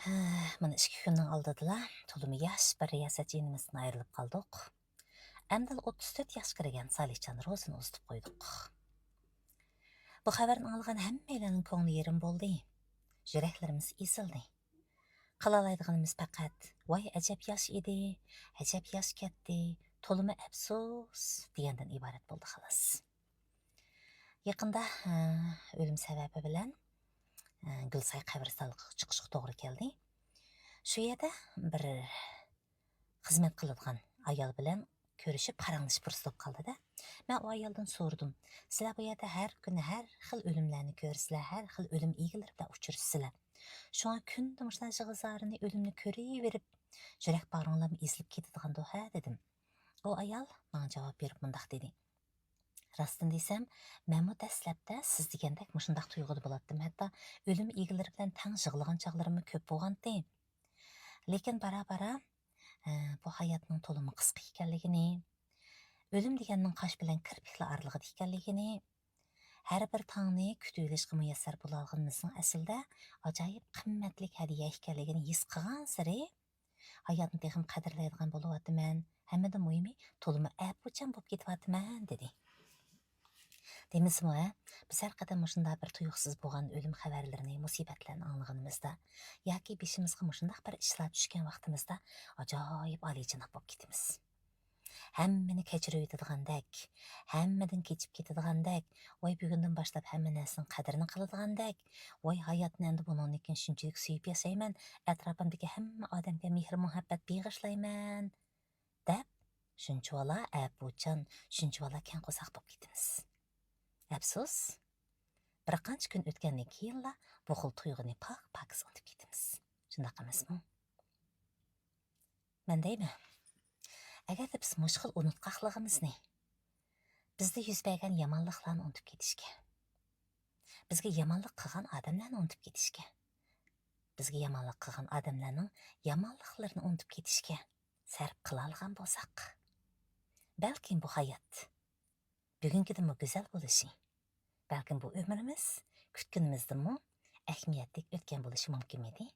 Mana 2 kunning oldidala to'limi yosh bir riyosatchiymizdan ayrilib qoldik. Endi 34 yoshga kirgan Salihjon Ro'zini uzitib qo'ydik. Bu xabarni olgan hammalarning ko'ngli yerim bo'ldi. Yuraklarimiz ezildi. Qilalaydiganimiz faqat voy ajab yosh edi, ajab yosh ketdi, to'limi afsus degandan iborat bo'ldi xolos. Yaqinda o'lim sababi bilan Gulsay qabristoniga chiqishga to'g'ri keldi. Shu yerda bir xizmat qiladigan ayol bilan ko'rishib paranglashib fursat qoldi-da. Men o ayoldan so'radim. Sizlar bu yerda har kuni har xil o'limlarni ko'rsizlar, har xil o'lim egalari bilan uchrashsizlar. Shunga kunda mushlar jig'izarini o'limni ko'raverib, yurak bag'ringlarni ezilib ketadigan ha dedim. O ayol menga javob berib mundaq dedi. Rastdan desam, men bu dastlabda siz degandek mushundaq tuyg'uda bo'latdim. Hatto o'lim egalari bilan tang yig'lagan chog'larim ko'p bo'lgandi. Lekin bara-bara bu hayotning to'limi qisqa ekanligini, o'lim deganning qosh bilan kirpiklar oralig'ida ekanligini, har bir tongni kutib olishga muyassar bo'la olganimizning aslida ajoyib qimmatli hadiya ekanligini his qilgan sari hayotni texim qadrlaydigan bo'lyapman. Hammadan muhimi to'limi apuchan bo'lib ketyapman dedi. Demismi, biz har qadam shunday bir tuyuqsiz bo'lgan o'lim xabarlarini, musibatlarni anglaganimizda yoki beshimizga shunday bir ishlar tushgan vaqtimizda ajoyib oliyjanob bo'lib ketamiz. Hammani kechirib o'tadigandek, hammadan kechib ketadigandek, voy bugundan boshlab hamma narsaning qadrini qiladigandak, voy hayotni endi bundan keyin shunchalik suyib yashayman, atrofimdagi hamma odamga mehr muhabbat bag'ishlayman deb shunchavala apuchan, shunchavala keng qo'saq bo'lib ketamiz. Afsus, bir qancha kun o'tgandan keyinla bu xil tuyg'uni pak-pakiz unutib ketamiz. Shundoq emasmi? Men deyman, agarda biz mushkil unutqoqligimizni, bizda yuz bergan yomonliklarni unutib ketishga, bizga yomonlik qilgan odamlarni unutib ketishga, bizga yomonlik qilgan odamlarning yomonliklarini unutib ketishga sarf qila olgan bo'lsak, balkim bu hayot bugungidan go'zal bo'lishi, balkim bu umrimiz kutganimizdan ahamiyatli o'tgan bo'lishi mumkin edi.